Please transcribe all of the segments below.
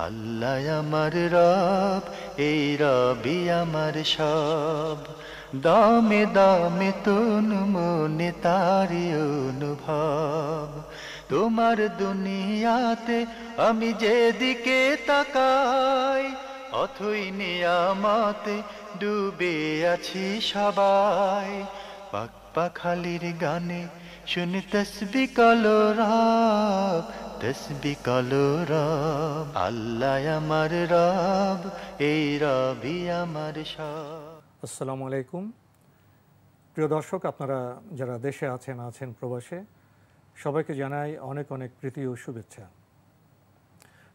আল্লাহ আমার রব, এই রবি আমার সব। দামে দামে তুন মনে তারি অনুভব। তোমার দুনিয়াতে আমি যেদিকে তাকাই, অথই নিয়ামতে ডুবে আছি সবাই। পাক পাখালির গানে শুনি তসবি কলো রব, তসবি কলো রব। আল্লাহ আমার রব, এই রবি আমার সব। আসসালামু আলাইকুম। প্রিয় দর্শক, আপনারা যারা দেশে আছেন প্রবাসে, সবাইকে জানাই অনেক অনেক প্রীতি ও শুভেচ্ছা।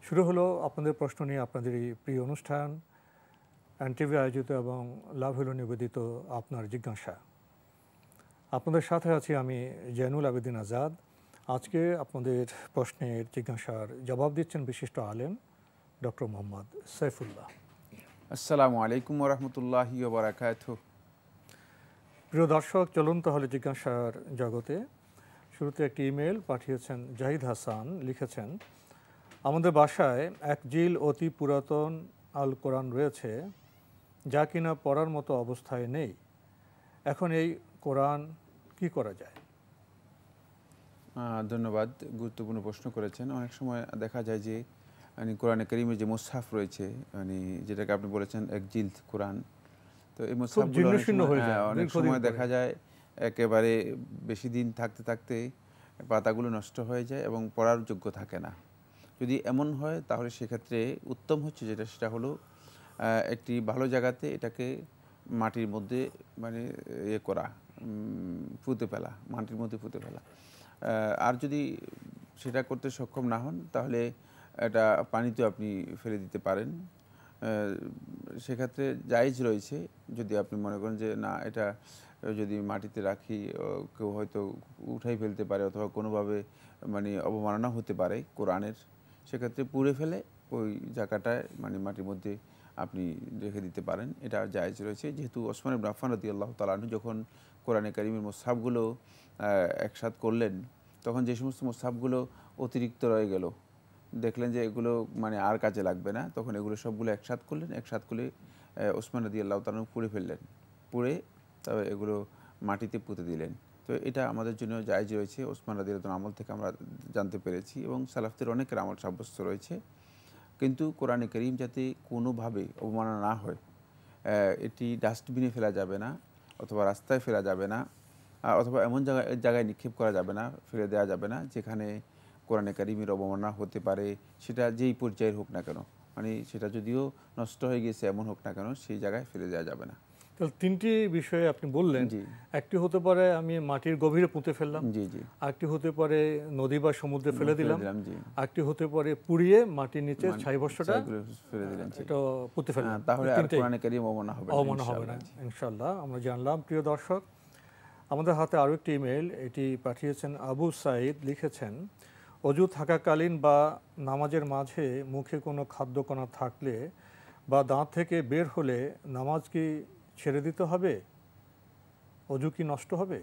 শুরু হলো আপনাদের প্রশ্ন নিয়ে আপনাদের এই প্রিয় অনুষ্ঠান এনটিভি আয়োজিত এবং লাভ হলো নিবেদিত আপনার জিজ্ঞাসা। আপনাদের সাথে আছি আমি জয়নুল আবেদিন আজাদ। আজকে আপনাদের প্রশ্নের জিজ্ঞাসার জবাব দিচ্ছেন বিশিষ্ট আলেম ডক্টর মোহাম্মদ সাইফুল্লাহ। আসসালামু আলাইকুম ওরহমতুল্লাহি ওয়া বারাকাতুহু। প্রিয় দর্শক, চলুন তাহলে জিজ্ঞাসার জগতে। শুরুতে একটি ইমেল পাঠিয়েছেন জাহিদ হাসান। লিখেছেন, আমাদের বাসায় এক জিল অতি পুরাতন আল কোরআন রয়েছে, যা কিনা পড়ার মতো অবস্থায় নেই। এখন এই কোরআন কি করা যায়? ধন্যবাদ, গুরুত্বপূর্ণ প্রশ্ন করেছেন। অনেক সময় দেখা যায় যে কোরআনে কারীমের যে মুসহাফ রয়েছে, যেটাকে আপনি বলেছেন এক জিলদ কোরআন, তো এই মুসহাফগুলো অনেক সময় দেখা যায় একেবারে বেশি দিন থাকতে থাকতে পাতাগুলো নষ্ট হয়ে যায় এবং পড়ার যোগ্য থাকে না। যদি এমন হয় তাহলে সেক্ষেত্রে উত্তম হচ্ছে সেটা হলো একটি ভালো জায়গাতে এটাকে মাটির মধ্যে করা, পুঁতে ফেলা, মাটির মধ্যে পুঁতে ফেলা। আর যদি সেটা করতে সক্ষম না হন তাহলে এটা পানিতে আপনি ফেলে দিতে পারেন। সেক্ষেত্রে জায়েজ রয়েছে, যদি আপনি মনে করেন যে না, এটা যদি মাটিতে রাখি কেউ হয়তো উঠাই ফেলতে পারে অথবা কোনোভাবে অবমাননা হতে পারে কোরআনের, সেক্ষেত্রে পুড়ে ফেলে ওই জায়গাটায় মাটির মধ্যে আপনি রেখে দিতে পারেন। এটা জায়েজ রয়েছে। যেহেতু ওসমান ইবনে আফফান রাদিয়াল্লাহু তাআলা আনহু যখন কোরআনে কারীমের মুসহাফগুলো একসাথ করলেন, তখন যে সমস্ত মুসহাফগুলো অতিরিক্ত রয়ে গেল, দেখলেন যে এগুলো আর কাজে লাগবে না, তখন এগুলো সবগুলো একসাথ করলেন। একসাথ করে ওসমান রাদিয়াল্লাহু তাআলা পুড়ে ফেললেন। পুড়ে তবে এগুলো মাটিতে পুঁতে দিলেন। তো এটা আমাদের জন্য জায়েজ রয়েছে। ওসমান রাদিয়াল্লাহু তাআলার আমল থেকে আমরা জানতে পেরেছি এবং সালাফদের অনেকের আমল সাব্যস্ত রয়েছে। কিন্তু কোরআনে কারীম যাতে কোনোভাবে অবমাননা না হয়, এটি ডাস্টবিনে ফেলা যাবে না, অথবা রাস্তায় ফেলা যাবে না, অথবা এমন জায়গায় নিক্ষেপ করা যাবে না, ফেলে দেওয়া যাবে না যেখানে কোরআনে কারীমের অবমাননা হতে পারে, সেটা যেই পর্যায়ের হোক না কেন, সেটা যদিও নষ্ট হয়ে গেছে এমন হোক না কেন, সেই জায়গায় ফেলে দেওয়া যাবে না। তাহলে তিনটি বিষয়ে আপনি বললেন। একটি হতে পারে আমি মাটির গভীরে পুঁতে ফেললাম, একটি হতে পারে নদী বা সমুদ্রে ফেলে দিলাম, একটি হতে পারে পুড়িয়ে মাটির নিচে ছাইবস্ত্রটা ফেলে দিলাম, এটা পুঁতে ফেললাম। তাহলে আর কোরআনে কারীম অবমাননা হবে না ইনশাআল্লাহ। আমরা জানলাম। প্রিয় দর্শক, আমাদের হাতে আরও একটি ইমেল, এটি পাঠিয়েছেন আবু সাইদ। লিখেছেন, অজু থাকাকালীন বা নামাজের মাঝে মুখে কোনো খাদ্যকণা থাকলে বা দাঁত থেকে বের হলে নামাজ কি ছেড়ে দিতে হবে? অজু কি নষ্ট হবে?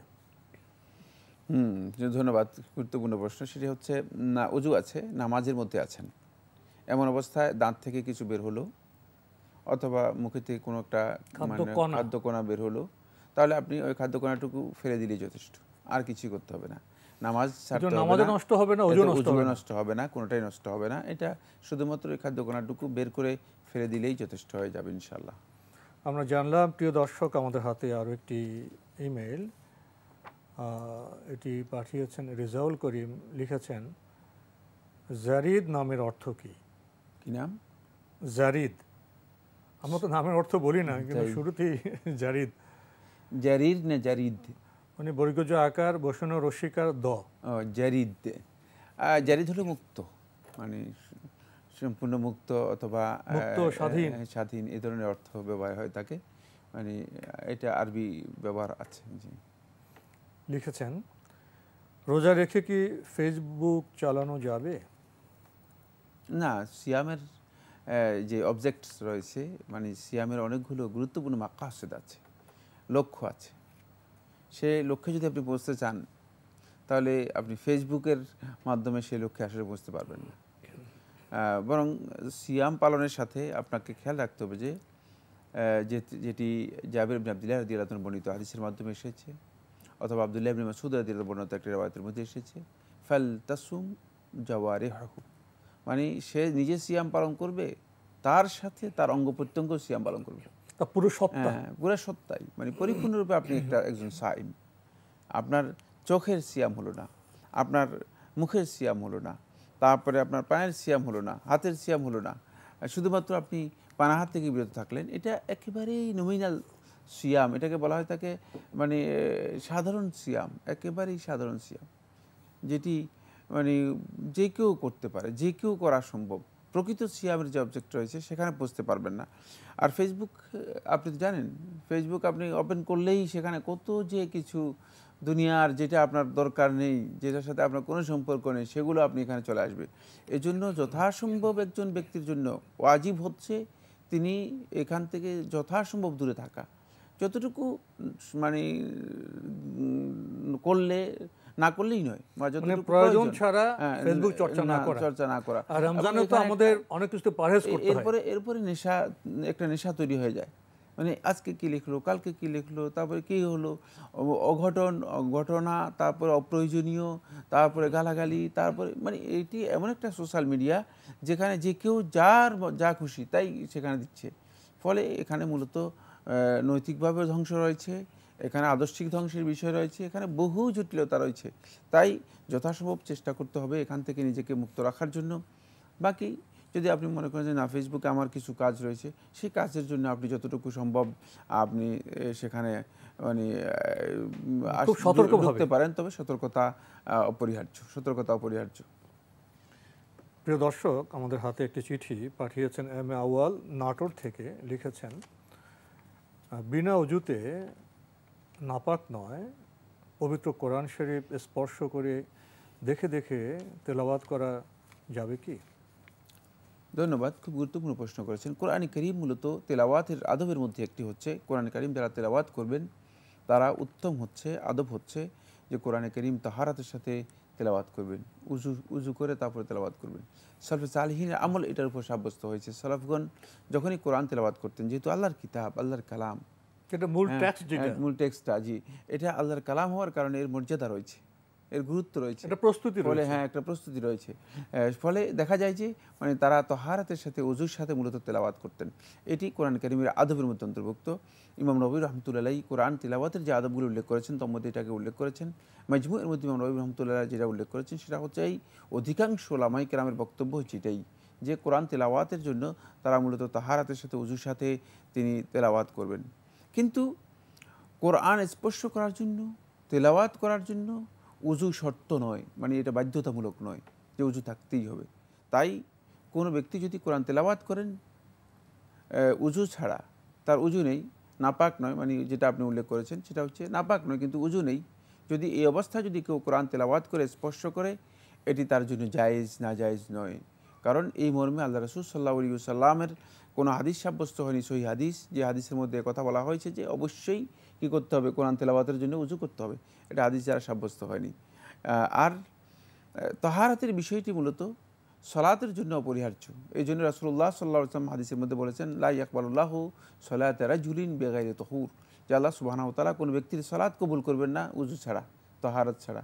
ধন্যবাদ, গুরুত্বপূর্ণ প্রশ্ন। সেটি হচ্ছে, না, অজু আছে, নামাজের মধ্যে আছেন, এমন অবস্থায় দাঁত থেকে কিছু বের হলো অথবা মুখে থেকে কোনো একটা খাদ্যকণা বের হলো, তাহলে আপনি ওই খাদ্যকণাটুকু ফেলে দিলেই যথেষ্ট, আর কিছুই করতে হবে না। নামাজ নষ্ট হবে না, অজু নষ্ট হবে না, কোনোটাই নষ্ট হবে না। এটা শুধুমাত্র ওই খাদ্যকণাটুকু বের করে ফেলে দিলেই যথেষ্ট হয়ে যাবে ইনশাআল্লাহ। আমরা জানলাম। প্রিয় দর্শক, আমাদের হাতে আরও একটি ইমেল, এটি পাঠিয়েছেন রেজাউল করিম। লিখেছেন, জারিদ নামের অর্থ কি? কি নাম? জারিদ। আমরা তো নামের অর্থ বলি না, কিন্তু শুরুতেই জারিদ। জারির না জারিদ? বর্গজ আকার বসনো রস্যিকার দ। জারিদ। জারিদ হলো মুক্ত, সম্পূর্ণ মুক্ত অথবা স্বাধীন, এই ধরনের অর্থ ব্যবহার হয় থাকে। এটা আরবি ব্যবহার আছে। লিখেছেন, রোজা রেখে কি ফেসবুক চালানো যাবে? না, সিয়ামের যে অবজেক্টস রয়েছে, সিয়ামের অনেকগুলো গুরুত্বপূর্ণ মাকাসিদ আছে, লক্ষ্য আছে। সে লক্ষ্যে যদি আপনি পৌঁছতে চান তাহলে আপনি ফেসবুকের মাধ্যমে সেই লক্ষ্যে আসলে পৌঁছতে পারবেন না। বরং সিয়াম পালনের সাথে আপনাকে খেয়াল রাখতে হবে যে যেটি জাবির ইবনে আব্দুল্লাহ রাদিয়াল্লাহু আনহু বর্ণিত হাদিসের মাধ্যমে এসেছে, অথবা আব্দুল্লাহ ইবনে মাসউদ রাদিয়াল্লাহু আনহু বর্ণিত একটি রিওয়ায়াতের মধ্যে এসেছে, ফাল তাসুম জাওয়ারিহু, মানে সে নিজে সিয়াম পালন করবে, তার সাথে তার অঙ্গ প্রত্যঙ্গ সিয়াম পালন করবে, তা পুরো সপ্তাহ, হ্যাঁ পুরো সত্তাই, মানে পরিপূর্ণরূপে আপনি একজন সাইম। আপনার চোখের সিয়াম হলো না, আপনার মুখের সিয়াম হলো না, তারপরে আপনার পায়ের সিয়াম হলো না, হাতের সিয়াম হলো না, শুধুমাত্র আপনি পানাহার থেকে বিরত থাকলেন, এটা একেবারেই নমিনাল সিয়াম, এটাকে বলা হয় তাকে মানে সাধারণ সিয়াম, একেবারেই সাধারণ সিয়াম, যেটি মানে যে কেউ করতে পারে, যে কেউ করা সম্ভব। প্রকৃত সিয়ামের যে অবজেক্ট রয়েছে সেখানে পৌঁছতে পারবেন না। আর ফেসবুক, আপনি তো জানেন, ফেসবুক আপনি ওপেন করলেই সেখানে কত যে কিছু দুনিয়ার যেটা আপনার দরকার নেই, যেটার সাথে আপনার কোনো সম্পর্ক নেই, সেগুলো আপনি এখানে চলে আসবে। এজন্য যথাসম্ভব একজন ব্যক্তির জন্য ওয়াজিব হচ্ছে তিনি এখান থেকে যথাসম্ভব দূরে থাকা, যতটুকু মানে করলে না করলেই নয়, প্রয়োজন ছাড়া ফেসবুক চর্চা না করা। আর রমজানে তো আমাদের অনেক কিছু পরহেজ করতে হয়। এরপরে একটা নেশা তৈরি হয়ে যায়, মানে আজকে কি লিখলো, কালকে কি লিখলো, তারপরে কি হলো, ঘটনা, তারপরে অপ্রয়োজনীয়, তারপরে গালাগালি, তারপরে মানে এটি এমন একটা সোশ্যাল মিডিয়া যেখানে যে কেউ যার যা খুশি তাই সেখানে দিচ্ছে। ফলে এখানে মূলত নৈতিকভাবে ধ্বংস রয়েছে, এখানে আদর্শিক ধ্বংসের বিষয় রয়েছে, এখানে বহু জটিলতা রয়েছে। তাই যথাসম্ভব চেষ্টা করতে হবে এখান থেকে নিজেকে মুক্ত রাখার জন্য। বাকি যদি আপনি মনে করেন যে না, ফেসবুকে আমার কিছু কাজ রয়েছে, সেই কাজের জন্য আপনি যতটুকু সম্ভব আপনি সেখানে মানে খুব সতর্ক থাকতে পারেন, তবে সতর্কতা অপরিহার্য। প্রিয় দর্শক, আমাদের হাতে একটি চিঠি পাঠিয়েছেন এম এ আউয়াল নাটোর থেকে। লিখেছেন, বিনা অজুতে নাপাক নয়, পবিত্র কোরআন শরীফ স্পর্শ করে দেখে দেখে তেলাওয়াত করা যাবে কি? ধন্যবাদ, খুব গুরুত্বপূর্ণ প্রশ্ন করেছেন। কোরআন কারীম মূলত তেলাওয়াতের আদবের মধ্যে একটি হচ্ছে। কোরআন কারীম যারা তেলাওয়াত করবেন তারা উত্তম হচ্ছে, আদব হচ্ছে যে কোরআন কারীম তাহারাতের সাথে তেলাওয়াত করবেন, উজু করে তারপরে তেলাওয়াত করবেন। সালফে সালিহিনের আমল এটার উপর সাব্যস্ত হয়েছে। সালাফগণ যখনই কোরআন তেলাওয়াত করতেন, যেহেতু আল্লাহর কিতাব, আল্লাহর কালাম, এটা মূল টেক্সটটা, জি, এটা আল্লাহর কালাম হওয়ার কারণে এর মর্যাদা রয়েছে, এর গুরুত্ব রয়েছে, একটা প্রস্তুতি ফলে একটা প্রস্তুতি রয়েছে। ফলে দেখা যায় যে মানে তারা তাহারাতের সাথে ওযুর সাথে মূলত তেলাওয়াত করতেন। এটি কোরআন কারীমের আদবের মধ্যে অন্তর্ভুক্ত। ইমাম নববী রাহমাতুল্লাহ কোরআন তিলাওয়াতের যে আদবগুলো উল্লেখ করেছেন তার মধ্যে এটাকে উল্লেখ করেছেন। মাজমুউর মধ্যে ইমাম নববী রাহমাতুল্লাহ যেটা উল্লেখ করেছেন সেটা হচ্ছে এই অধিকাংশ উলামায়ে কেরামের বক্তব্য হচ্ছে এটাই, যে কোরআন তেলাওয়াতের জন্য তারা মূলত তাহারাতের সাথে ওযুর সাথে তিনি তেলাওয়াত করবেন। কিন্তু কোরআন স্পর্শ করার জন্য, তেলাওয়াত করার জন্য উজু শর্ত নয়, মানে এটা বাধ্যতামূলক নয় যে উজু থাকতেই হবে। তাই কোনো ব্যক্তি যদি কোরআন তেলাওয়াত করেন উজু ছাড়া, তার উজু নেই, নাপাক নয়, মানে যেটা আপনি উল্লেখ করেছেন সেটা হচ্ছে নাপাক নয় কিন্তু উজু নেই, যদি এই অবস্থায় যদি কেউ কোরআন তেলাওয়াত করে স্পর্শ করে, এটি তার জন্য জায়েজ না জায়েজ নয়। কারণ এই মর্মে আল্লাহ রাসূল সাল্লাল্লাহু আলাইহি ওয়াসাল্লামের কোনো হাদিস সাব্যস্ত হয়নি, সহিহ হাদিস, যে হাদিসের মধ্যে কথা বলা হয়েছে যে অবশ্যই কী করতে হবে, কোরআন তেলাওয়াতের জন্য উজু করতে হবে, এটা হাদিস দ্বারা সাব্যস্ত হয়নি। আর তাহারাতের বিষয়টি মূলত সলাতের জন্য অপরিহার্য। এই জন্য রাসূলুল্লাহ সাল্লাল্লাহু আলাইহি ওয়াসাল্লাম হাদিসের মধ্যে বলেছেন, লা ইয়াকবালুল্লাহু সলাতা রাজুলিন বিগাইরি তাহুর, যে আল্লাহ সুবহানাহু ওয়া তাআলা কোনো ব্যক্তির সলাত কবুল করবেন না উজু ছাড়া, তাহারাত ছাড়া।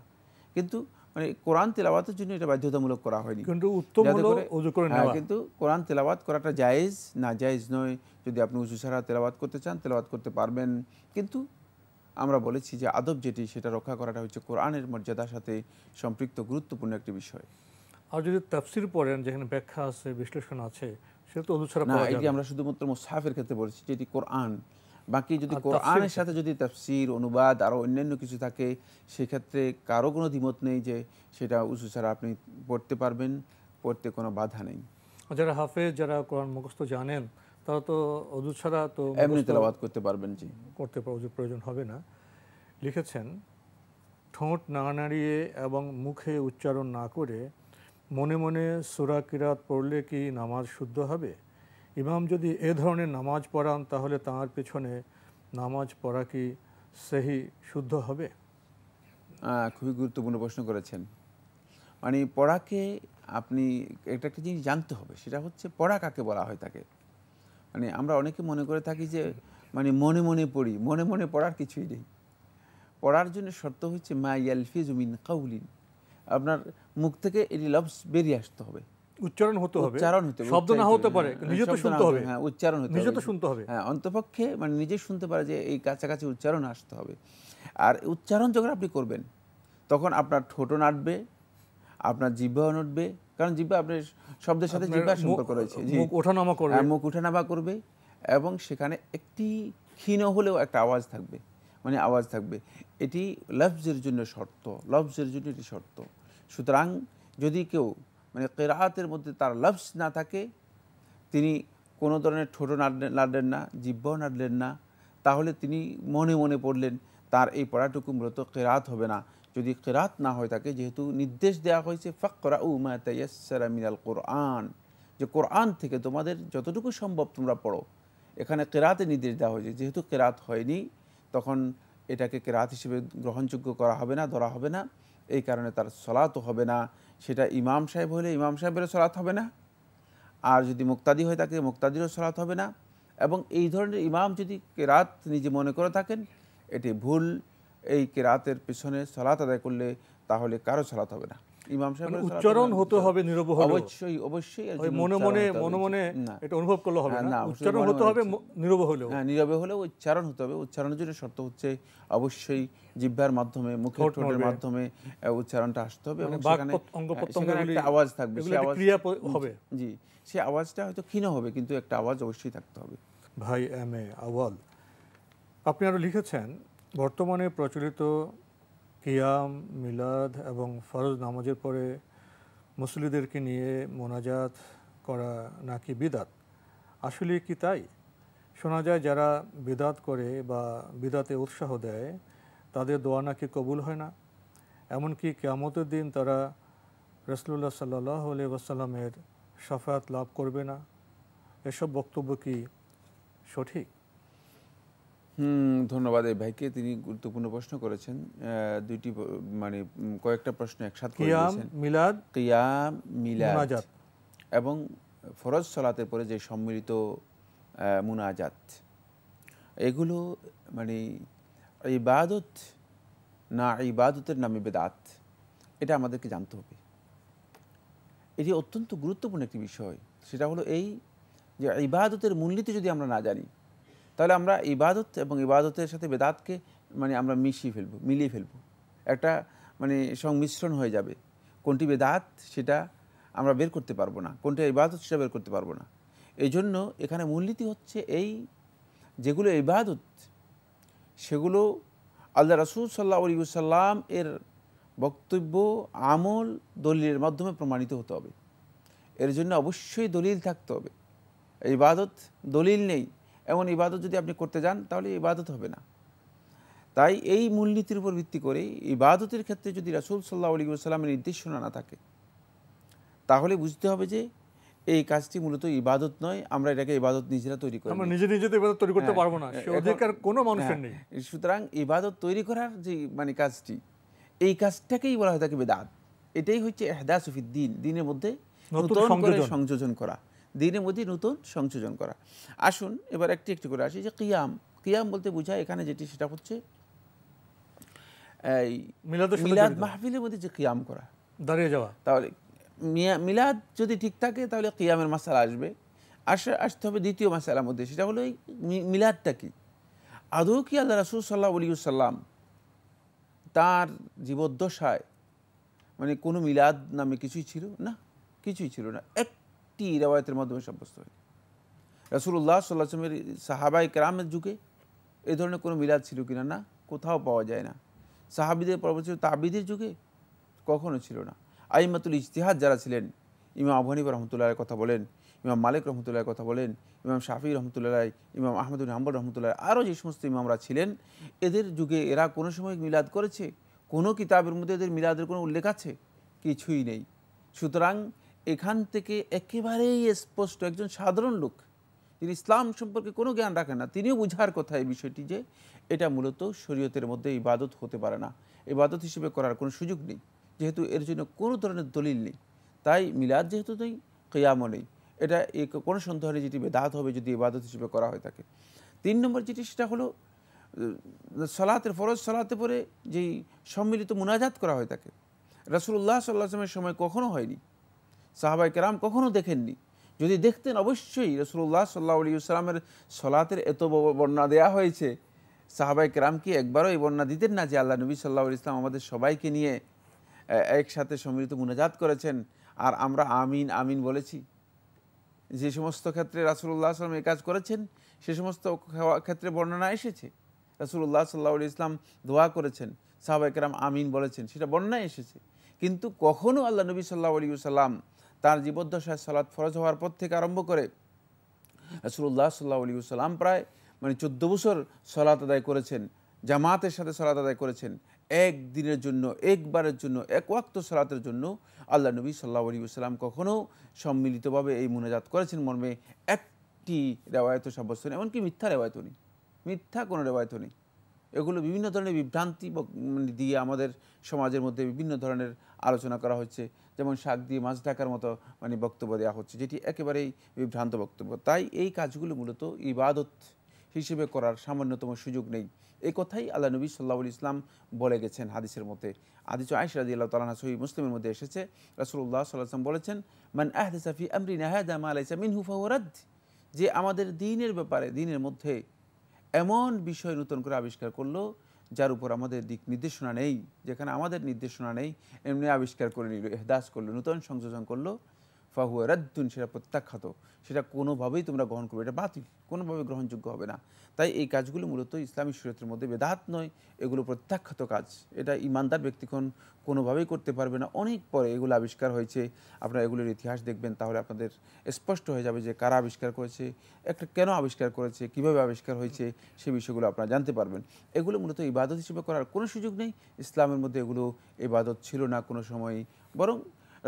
কিন্তু মানে কোরআন তেলাওয়াতের জন্য এটা বাধ্যতামূলক করা হয়নি, কিন্তু উত্তম হলো ওযু করে নেওয়া। কিন্তু কোরআন তেলাওয়াত করাটা জায়েজ না জায়েজ নয়। যদি আপনি উজু ছাড়া তেলাওয়াত করতে চান তেলাওয়াত করতে পারবেন, কিন্তু আমরা বলেছি যে আদব যেটি সেটা রক্ষা করাটা হচ্ছে কোরআনের মর্যাদার সাথে সম্পৃক্ত গুরুত্বপূর্ণ একটি বিষয়। আর যদি তাফসীর পড়েন, যেখানে ব্যাখ্যা আছে, বিশ্লেষণ আছে, সেটা তো ওযু ছাড়া না, এটি আমরা শুধুমাত্র মুসহাফের ক্ষেত্রে বলেছি যেটি কোরআন। বাকি যদি কোরআনের সাথে যদি তাফসীর, অনুবাদ আরও অন্যান্য কিছু থাকে, সেক্ষেত্রে কারো কোনো দ্বিমত নেই যে সেটা উজু ছাড়া আপনি পড়তে পারবেন, পড়তে কোনো বাধা নেই। যারা হাফেজ, যারা কোরআন মুখস্থ জানেন, তারা তো ওযু ছাড়া তো এমনি তেলাওয়াত করতে পারবেন, জি, করতে ওযুর প্রয়োজন হবে না। লিখেছেন, ঠোঁট না নাড়িয়ে এবং মুখে উচ্চারণ না করে মনে মনে সূরা কিরাত পড়লে কি নামাজ শুদ্ধ হবে? ইমাম যদি এ ধরনের নামাজ পড়ান তাহলে তাঁর পেছনে নামাজ পড়া কি সহি শুদ্ধ হবে? খুবই গুরুত্বপূর্ণ প্রশ্ন করেছেন। মানে পড়াকে আপনি একটা জিনিস জানতে হবে, সেটা হচ্ছে পড়া কাকে বলা হয় তাকে। মানে আমরা অনেকে মনে করে থাকি যে মানে মনে মনে পড়ি, মনে মনে পড়ার কিছুই নেই। পড়ার জন্য শর্ত হচ্ছে মা ইয়ালফিজু মিন কাউলিন, আপনার মুখ থেকে এটি লফজ বেরিয়ে আসতে হবে, উচ্চারণ হতে হবে, উচ্চারণ হতে হবে, শব্দ না হতে পারে, নিজে তো শুনতে হবে। হ্যাঁ, উচ্চারণ হতে হবে, নিজে তো শুনতে হবে। হ্যাঁ, অন্তপক্ষে মানে নিজে শুনতে পারে যে এই কাছাকাছি উচ্চারণ আসতে হবে। আর উচ্চারণ যখন আপনি করবেন তখন আপনার ঠোঁটও নাড়বে, আপনার জিহ্বাও নড়বে, কারণ জিহ্বা আপনার শব্দের সাথে জিহ্বার সম্পর্ক রয়েছে, মুখ ওঠানামা করবে, মুখ ওঠানামা করবে, এবং সেখানে একটি ক্ষীণ হলেও একটা আওয়াজ থাকবে, মানে আওয়াজ থাকবে। এটি লফজের জন্য শর্ত, লফজের জন্য এটি শর্ত। সুতরাং যদি কেউ মানে কিরাআতের মধ্যে তার লফজ না থাকে, তিনি কোনো ধরনের ঠোঁটও নাড়লেন না, জিহ্বাও নাড়লেন না, তাহলে তিনি মনে মনে পড়লেন, তার এই পড়াটুকু মূলত কিরাআত হবে না। যদি কিরাআত না হয়ে থাকে, যেহেতু নির্দেশ দেওয়া হয়েছে ফাকরাউ মা তায়াসসারা মিনাল কুরআন, যে কোরআন থেকে তোমাদের যতটুকু সম্ভব তোমরা পড়ো, এখানে কিরাআতের নির্দেশ দেওয়া হয়েছে। যেহেতু কিরাআত হয়নি, তখন এটাকে কিরাআত হিসেবে গ্রহণযোগ্য করা হবে না, ধরা হবে না। এই কারণে তার সলাতও হবে না। সেটা ইমাম সাহেব হলে ইমাম সাহেবেরও সলাত হবে না, আর যদি মুক্তাদি হয়ে থাকে মুক্তাদিরও সলাত হবে না। এবং এই ধরনের ইমাম যদি কিরাত নিজে মনে করে থাকেন এটি ভুল, এই কিরাতের পিছনে সলাত আদায় করলে তাহলে কারো সলাত হবে না। ইমাম সাহেবের উচ্চারণ হতে হবে নীরব হলেও, অবশ্যই অবশ্যই মনে মনে মনে মনে এটা অনুভব করলে হবে না, উচ্চারণ হতে হবে নীরব হলেও। হ্যাঁ, নীরবে হলেও উচ্চারণ হতে হবে। উচ্চারণের জন্য শর্ত হচ্ছে অবশ্যই জিহ্বার মাধ্যমে, মুখের ঠোঁটের মাধ্যমে উচ্চারণটা আসতে হবে, এবং সেখানে একটা আওয়াজ থাকবে, সেই আওয়াজ ক্রিয়া হবে। জি, সেই আওয়াজটা হয়তো ক্ষীণ হবে, কিন্তু একটা আওয়াজ অবশ্যই থাকতে হবে। ভাই এম এ আওয়াল, আপনি আরও লিখেছেন, বর্তমানে প্রচলিত কিয়াম, মিলাদ এবং ফরজ নামাজের পরে মুসল্লিদেরকে নিয়ে মোনাজাত করা নাকি বিদাত, আসলে কি তাই? শোনা যায় যারা বিদাত করে বা বিদাতে উৎসাহ দেয় তাদের দোয়া নাকি কবুল হয় না, এমনকি কিয়ামতের দিন তারা রাসূলুল্লাহ সাল্লাল্লাহু আলাইহি ওয়াসাল্লামের শাফায়াত লাভ করবে না। এসব বক্তব্য কি সঠিক? ধন্যবাদ এই ভাইকে, তিনি গুরুত্বপূর্ণ প্রশ্ন করেছেন। দুইটি মানে কয়েকটা প্রশ্ন একসাথে করে দিয়েছেন। কিয়াম, মিলাদ এবং ফরজ সালাতের পরে যে সম্মিলিত মুনাজাত, এগুলো মানে ইবাদত না ইবাদতের নামে বেদাত, এটা আমাদেরকে জানতে হবে। এটি অত্যন্ত গুরুত্বপূর্ণ একটি বিষয়। সেটা হলো এই যে ইবাদতের মূলনীতি যদি আমরা না জানি, তাহলে আমরা ইবাদত এবং ইবাদতের সাথে বেদাতকে মানে আমরা মিলিয়ে ফেলবো, একটা মানে সংমিশ্রণ হয়ে যাবে। কোনটি বেদাত সেটা আমরা বের করতে পারবো না, কোনটি ইবাদত সেটা বের করতে পারবো না। এই জন্য এখানে মূলনীতি হচ্ছে এই, যেগুলো ইবাদত সেগুলো আল্লাহ রাসূল সাল্লাল্লাহু আলাইহি ওয়াসাল্লাম এর বক্তব্য, আমল, দলিলের মাধ্যমে প্রমাণিত হতে হবে। এর জন্য অবশ্যই দলিল থাকতে হবে। ইবাদত দলিল নেই এমন ইবাদত যদি আপনি করতে যান, তাহলে ইবাদত হবে না। তাই এই মূলনীতির উপর ভিত্তি করে ইবাদতের ক্ষেত্রে যদি রাসূল সাল্লাল্লাহু আলাইহি ওয়াসাল্লামের নির্দেশনা না থাকে, তাহলে বুঝতে হবে যে এই কাজটি মূলত ইবাদত নয়, আমরা এটাকে ইবাদত নিজেরা তৈরি করি, আমরা নিজে তো ইবাদত তৈরি করতে পারবো না, সে অধিকার কোনো মানুষের নেই। সুতরাং ইবাদত তৈরি করার যে মানে কাজটি, এই কাজটাকেই বলা হয় থাকে বেদাত। এটাই হচ্ছে ইহদাসু ফিদ্দীন, দ্বীনের মধ্যে নতুন করে সংযোজন করা, দ্বীনের মধ্যে নতুন সংযোজন করা। আসুন এবার একটি একটি করে আসি যে কিয়াম। কিয়াম বলতে বোঝায় এখানে যেটি, সেটা হচ্ছে এই মিলাদ মাহফিলের মধ্যে যে কিয়াম করা, দাঁড়িয়ে যাওয়া। তাহলে মিলাদ যদি ঠিক থাকে তাহলে কিয়ামের মাসালা আসতে হবে দ্বিতীয় মাসালার মধ্যে, সেটা হলো এই মিলাদটা কি। আদৌ কি আল্লাহ রাসূল সাল্লাল্লাহু আলাইহি ওয়াসাল্লাম তার জীবদ্দশায় মানে কোনো মিলাদ নামে কিছুই ছিল না? কিছুই ছিল না। একটি রিওয়ায়াতের মাধ্যমে সাব্যস্ত হয়। রাসূলুল্লাহ সাল্লাল্লাহু আলাইহি ওয়াসাল্লামের সাহাবায়ে কেরামের যুগে এই ধরনের কোনো মিলাদ ছিল কিনা? না, কোথাও পাওয়া যায় না। সাহাবীদের পরবর্তী তাবিদের যুগে কখনো ছিল না। আইম্মাতুল ইজতিহাদ যারা ছিলেন, ইমাম আবু হানিফা রাহমাতুল্লাহ কথা বলেন, ইমাম মালিক রহমতুল্লাহ কথা বলেন, ইমাম শাফি রহমতুল্লাহ, ইমাম আহমদ বিন হাম্বল রহমতুল্লাহ, আরও যে সমস্ত ইমামরা ছিলেন, এদের যুগে এরা কোনো সময় মিলাদ করেছে? কোনো কিতাবের মধ্যে এদের মিলাদের কোনো উল্লেখ আছে? কিছুই নেই। সুতরাং এখান থেকে একেবারেই স্পষ্ট একজন সাধারণ লোক যিনি ইসলাম সম্পর্কে কোনো জ্ঞান রাখেন না, তিনিও বুঝার কথা এই বিষয়টি যে এটা মূলত শরীয়তের মধ্যে ইবাদত হতে পারে না, ইবাদত হিসেবে করার কোনো সুযোগ নেই, যেহেতু এর জন্য কোনো ধরনের দলিল নেই। তাই মিলাদ যেহেতু নেই, কিয়ামও নেই, এটা কোনো সন্দেহ নেই যেটি বেদাত হবে যদি ইবাদত হিসেবে করা হয়ে থাকে। 3 নম্বর যেটি সেটা হলো সালাতের ফরজ সালাতে পরে যেই সম্মিলিত মুনাজাত করা হয়ে থাকে, রাসূলুল্লাহ সাল্লাল্লাহু আলাইহি ওয়াসাল্লামের সময় কখনো হয়নি, সাহাবায়ে কেরাম কখনো দেখেননি। যদি দেখতেন অবশ্যই রাসূলুল্লাহ সাল্লাল্লাহু আলাইহি ওয়াসাল্লামের সালাতের এত বর্ণনা দেওয়া হয়েছে, সাহাবায়ে কেরাম কি একবারও এই বর্ণনা দিতেন না যে আল্লাহ নবী সাল্লাল্লাহু আলাইহি ওয়াসাল্লাম আমাদের সবাইকে নিয়ে একসাথে সম্মিলিত মুনাজাত করেছেন আর আমরা আমিন আমিন বলেছি? যে সমস্ত ক্ষেত্রে রাসূলুল্লাহ সাল্লাল্লাহু আলাইহি ওয়াসাল্লাম এই কাজ করেছেন সে সমস্ত ক্ষেত্রে বর্ণনা এসেছে। রাসূলুল্লাহ সাল্লাল্লাহু আলাইহি ওয়াসাল্লাম দোয়া করেছেন, সাহাবায়ে কেরাম আমিন বলেছেন, সেটা বর্ণনায় এসেছে। কিন্তু কখনো আল্লাহ নবী সাল্লাল্লাহু আলাইহি ওয়াসাল্লাম তার জীবদ্দশায় সালাত ফরজ হওয়ার পর থেকে আরম্ভ করে রাসূলুল্লাহ সাল্লাল্লাহু আলাইহি ওয়াসাল্লাম প্রায় 14 বছর সালাত আদায় করেছেন, জামাতের সাথে সালাত আদায় করেছেন। এক দিনের জন্য, একবারের জন্য, এক ওয়াক্ত সালাতের জন্য আল্লাহ নবী সাল্লাল্লাহু আলাইহি ওয়াসাল্লাম কখনো সম্মিলিতভাবে এই মুনাজাত করেছেন মর্মে একটি রেওয়ায়েতও সাব্যস্ত নেই, এমনকি মিথ্যা রেওয়ায়েতও নেই, মিথ্যা কোনো রেওয়ায়েতও নেই। এগুলো বিভিন্ন ধরনের বিভ্রান্তি দিয়ে আমাদের সমাজের মধ্যে বিভিন্ন ধরনের আলোচনা করা হচ্ছে, যেমন শাক দিয়ে মাছ ঢাকার মতো বক্তব্য দেওয়া হচ্ছে, যেটি একেবারেই বিভ্রান্ত বক্তব্য। তাই এই কাজগুলো মূলত ইবাদত হিসেবে করার সামান্যতম সুযোগ নেই। এই কথাই আল্লাহ নবী সাল্লাল্লাহু আলাইহি ওয়াসাল্লাম বলে গেছেন হাদিসের মধ্যে। হাদিস আয়েশা রাদিয়াল্লাহু তাআলা আনহা সহিহ মুসলিমের মধ্যে এসেছে, রাসূলুল্লাহ সাল্লাল্লাহু আলাইহি ওয়াসাল্লাম বলেছেন, মান আহদাসা ফি আমরিনা হাযা মা লাইসা মিনহু ফাহুয়া রাদ, যে আমাদের দ্বীনের ব্যাপারে, দ্বীনের মধ্যে এমন বিষয় নতুন করে আবিষ্কার করলো যার উপর আমাদের দিক নির্দেশনা নেই, যেখানে আমাদের নির্দেশনা নেই, এমনি আবিষ্কার করে নিল, ইহদাস করলো, নতুন সংযোজন করলো, ফাহুয়া রাদ্দুন, সেটা প্রত্যাখ্যাত, সেটা কোনোভাবেই তোমরা গ্রহণ করবে, এটা বাতিল, কোনোভাবে গ্রহণযোগ্য হবে না। তাই এই কাজগুলো মূলত ইসলামী শরীয়তের মধ্যে বেদাত নয়, এগুলো প্রত্যাখ্যাত কাজ, এটা ইমানদার ব্যক্তিগণ কোনোভাবেই করতে পারবে না। অনেক পরে এগুলো আবিষ্কার হয়েছে, আপনারা এগুলোর ইতিহাস দেখবেন তাহলে আপনাদের স্পষ্ট হয়ে যাবে যে কারা আবিষ্কার করেছে, একটা কেন আবিষ্কার করেছে, কিভাবে আবিষ্কার হয়েছে, সে বিষয়গুলো আপনারা জানতে পারবেন। এগুলো মূলত ইবাদত হিসেবে করার কোনো সুযোগ নেই, ইসলামের মধ্যে এগুলো ইবাদত ছিল না কোনো সময়ই, বরং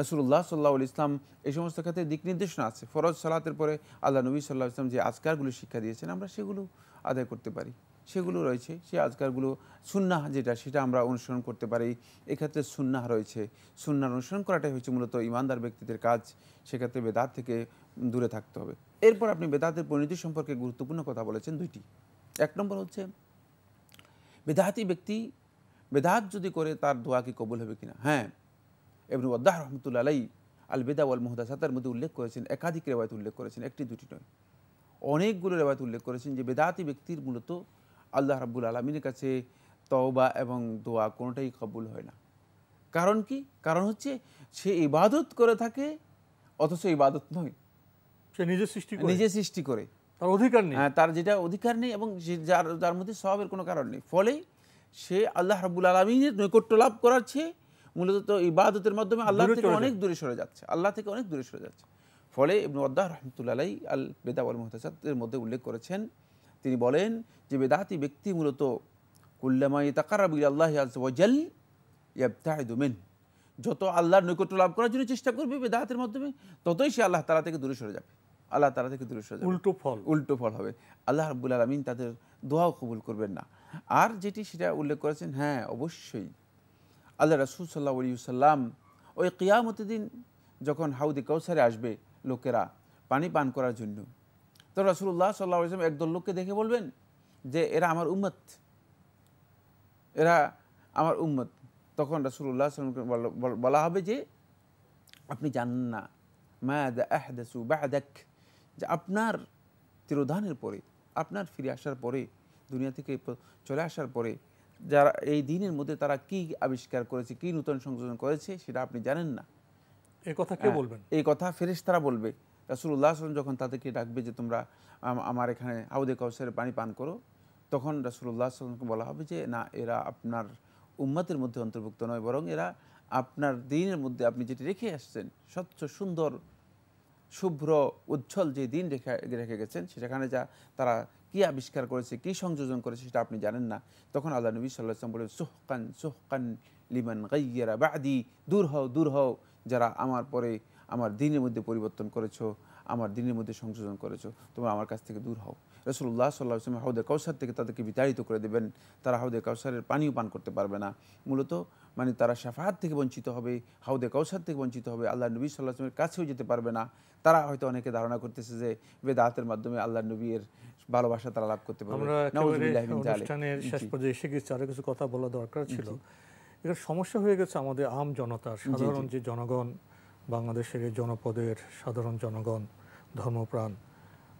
রাসূলুল্লাহ সাল্লাল্লাহু আলাইহি ওয়াসাল্লাম এই সমস্ত ক্ষেত্রে দিক নির্দেশনা আছে। ফরজ সালাতের পরে আল্লাহ নবী সাল্লাল্লাহু আলাইহি ওয়াসাল্লাম যে আজকারগুলো শিক্ষা দিয়েছেন আমরা সেগুলো আদায় করতে পারি, সেগুলো রয়েছে, সেই আজকারগুলো সুন্নাহ যেটা সেটা আমরা অনুসরণ করতে পারি। এক্ষেত্রে সুন্নাহ রয়েছে, সুন্নাহ অনুসরণ করাটাই হচ্ছে মূলত ইমানদার ব্যক্তিদের কাজ, সেক্ষেত্রে বেদাত থেকে দূরে থাকতে হবে। এরপর আপনি বেদাতের পরিণতি সম্পর্কে গুরুত্বপূর্ণ কথা বলেছেন দুইটি। এক নম্বর হচ্ছে বেদাতি ব্যক্তি বেদাত যদি করে তার দোয়া কি কবুল হবে কিনা। হ্যাঁ, ইবনে ওয়াদ্দাহ রাহমাতুল্লাহ আলাইহি আল বিদা ওয়াল মুহদাসাতের মধ্যে উল্লেখ করেছেন, একাধিক রেওয়ায়েত উল্লেখ করেছেন, একটি দুটি নয়, অনেকগুলো রেওয়ায়েত উল্লেখ করেছেন যে বেদাতি ব্যক্তির মূলত আল্লাহ রাব্বুল আলামিনের কাছে তওবা এবং দোয়া কোনোটাই কবুল হয় না। কারণ কি? কারণ হচ্ছে সে ইবাদত করে থাকে অথচ ইবাদত নয়, সে নিজে সৃষ্টি করে, তার অধিকার নেই, তার যেটা অধিকার নেই এবং যার মধ্যে সওয়াবের কোনো কারণ নেই, ফলে সে আল্লাহ রাব্বুল আলামিনের নৈকট্য লাভ করার চেয়ে মূলত ইবাদতের মাধ্যমে আল্লাহ থেকে অনেক দূরে সরে যাচ্ছে, আল্লাহ থেকে অনেক দূরে সরে যাচ্ছে। ফলে ইবনে ওয়াদ্দাহ রাহমাতুল্লাহ আলাইহি আল বিদা ওয়াল মুহদাসাতের মধ্যে উল্লেখ করেছেন, তিনি বলেন যে বেদাতি ব্যক্তি মূলত কুল্লামা ইয়াতাকাররাবু ইলাল্লাহি আযজা ওয়া জাল ইয়াবতাইদু মিন, যত আল্লাহর নৈকট্য লাভ করার জন্য চেষ্টা করবে বেদাতের মাধ্যমে ততই সে আল্লাহ তাআলা থেকে দূরে সরে যাবে, আল্লাহ তাআলা থেকে দূরে সরে যাবে, উল্টো ফল হবে, আল্লাহ রাব্বুল আলামিন তাদের দোয়াও কবুল করবেন না। আর যেটি সেটা উল্লেখ করেছেন, হ্যাঁ অবশ্যই আল্লাহ রাসূল সাল্লাল্লাহু আলাইহি ওয়াসাল্লাম ওই কিয়ামতের দিন যখন হাউদে কাউসারে আসবে লোকেরা পানি পান করার জন্য, তো রাসূলুল্লাহ সাল্লাল্লাহু আলাইহি ওয়াসাল্লাম একদল লোককে দেখে বলবেন যে এরা আমার উম্মত, এরা আমার উম্মত। তখন রাসূলুল্লাহ সাল্লাল্লাহু আলাইহি ওয়াসাল্লামকে বলা হবে যে আপনি জানেন না মাযা আহদাসু বা'দাক, যে আপনার তিরোধানের পরে, আপনার ফিরে আসার পরে, দুনিয়া থেকে চলে আসার পরে যারা এই দিনের মধ্যে তারা কি আবিষ্কার করেছে, কি নতুন সংযোজন করেছে সেটা আপনি জানেন না। এই কথা কে বলবেন? এই কথা ফেরেশতারা বলবে। রাসূলুল্লাহ সাল্লাল্লাহু আলাইহি ওয়াসাল্লাম যখন তাদেরকে ডাকবে যে তোমরা আমার এখানে হাউদে কাউসারের পানি পান করো, তখন রাসূলুল্লাহ সাল্লাল্লাহু আলাইহি ওয়াসাল্লামকে বলা হবে যে না, এরা আপনার উম্মতের মধ্যে অন্তর্ভুক্ত নয়, বরং এরা আপনার দ্বীনের মধ্যে আপনি যেটি রেখে আসছেন, স্বচ্ছ সুন্দর শুভ্র উজ্জ্বল যে দিন রেখে গেছেন, সেখানে যা তারা কি আবিষ্কার করেছে, কি সংযোজন করেছে সেটা আপনি জানেন না। তখন আল্লাহ নবী সাল্লাল্লাহু আলাইহি ওয়াসাল্লাম বলেন সুহকান সুহকান লিমান গায়্যারা বা'দি, দূর হও দূর হও যারা আমার পরে আমার দ্বীনের মধ্যে পরিবর্তন করেছো, আমার দিনের মধ্যে সংশোধন করেছো, তোমরা আমার কাছ থেকে দূর হও। রাসূলুল্লাহ সাল্লাল্লাহু আলাইহি ওয়াসাল্লাম হাউদে কাউসার থেকে তাদেরকে বিতাড়িত করে দেবেন, তারা হাউদে কাউসারের পানিও পান করতে পারবে না। মূলত মানে তারা শাফাআত থেকে বঞ্চিত হবে, হাউদে কাউসার থেকে বঞ্চিত হবে, আল্লাহ নবী সাল্লাল্লাহু আলাইহি ওয়াসাল্লামের কাছেও যেতে পারবে না। তারা হয়তো অনেকে ধারণা করতেছে যে বেদাতের মাধ্যমে আল্লাহ নবীর ভালোবাসা তারা লাভ করতে পারবে। আমরা একেবারে অনুষ্ঠানের শেষ পর্যায়ে এসে গেছি, আরো কিছু কথা বলা দরকার ছিল। এটা সমস্যা হয়ে গেছে আমাদের আম জনতার, সাধারণ যে জনগণ, বাংলাদেশের এই জনপদের সাধারণ জনগণ, ধর্মপ্রাণ,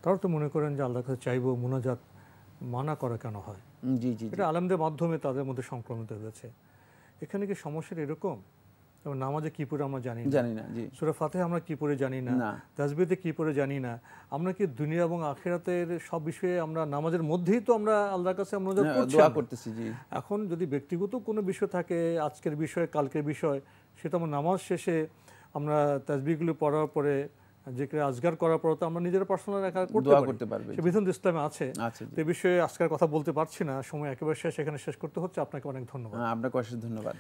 তারা তো মনে করেন যে আল্লাহর কাছে চাইবো, মুনাজাত মানা করা কেন হয়? এটা আলেমদের মাধ্যমে তাদের মধ্যে সংক্রমিত হয়েছে। এখানে কি সমস্যাটা এরকম? এবং নামাজে কি পড়ে আমরা জানি না, সূরা ফাতিহা আমরা কি পড়ে জানি না, তাসবিহতে কি পড়ে জানি না। আমরা কি দুনিয়া এবং আখিরাতের সব বিষয়ে আমরা নামাজের মধ্যেই তো আমরা আল্লাহর কাছে মুনাজাত করতেছি। এখন যদি ব্যক্তিগত কোনো বিষয় থাকে, আজকের বিষয়, কালকের বিষয়, সেটা আমরা নামাজ শেষে আমরা তাসবিহগুলো পড়ার পরে, জিকির আজগার করার পর তো আমরা নিজেরা পার্সোনাল করতে পারবে, সে বিধান ইসলামে আছে। এই বিষয়ে আজকের কথা বলতে পারছি না, সময় একেবারে শেষ, এখানে শেষ করতে হচ্ছে। আপনাকে অনেক ধন্যবাদ। আপনাকে অশেষ ধন্যবাদ।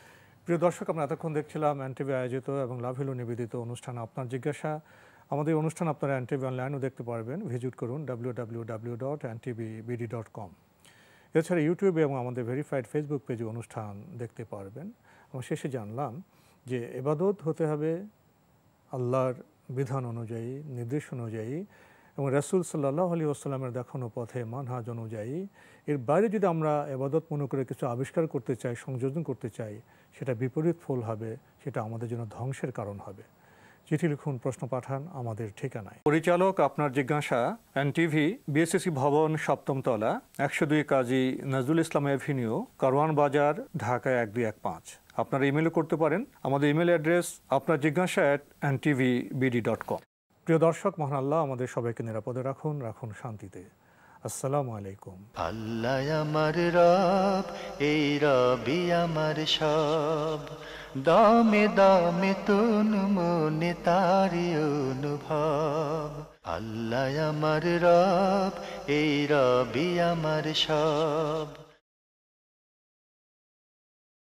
প্রিয় দর্শক, আমরা এতক্ষণ দেখছিলাম এনটিভি আয়োজিত এবং লাভহিলু নিবেদিত অনুষ্ঠান আপনার জিজ্ঞাসা। আমাদের অনুষ্ঠান আপনারা এনটিভি অনলাইনেও দেখতে পারবেন, ভিজিট করুন www.ntvbd.com। এছাড়া ইউটিউবে এবং আমাদের ভেরিফাইড ফেসবুক পেজে অনুষ্ঠান দেখতে পারবেন। এবং শেষে জানলাম যে ইবাদত হতে হবে আল্লাহর বিধান অনুযায়ী, নির্দেশ অনুযায়ী এবং রাসূল সাল্লাল্লাহু আলাইহি ওয়াসাল্লামের দেখানো পথে, মানহাজ অনুযায়ী। এর বাইরে যদি আমরা ইবাদত মনে করে কিছু আবিষ্কার করতে চাই, সংযোজন করতে চাই, সেটা বিপরীত ফল হবে, সেটা আমাদের জন্য ধ্বংসের কারণ হবে। চিঠি লিখুন, প্রশ্ন পাঠান আমাদের ঠিকানায়। পরিচালক আপনার জিজ্ঞাসা, এনটিভি, বিএসসি ভবন, 7ম তলা, 102 কাজী নজরুল ইসলাম এভিনিউ, কারওয়ান বাজার, ঢাকা 1215। আপনারা ইমেলও করতে পারেন। আমাদের ইমেল অ্যাড্রেস আপনার জিজ্ঞাসা @ntvbd.com। প্রিয় দর্শক, মহান আল্লাহ আমাদের সবাইকে নিরাপদে রাখুন, রাখুন শান্তিতে। আসসালামু আলাইকুম। আল্লাহ আমার রব, এই রবি আমার সব, দামে দামে তুন মনে তারি অনুভব। আল্লাহ আমার রব, এই রবি আমার সব।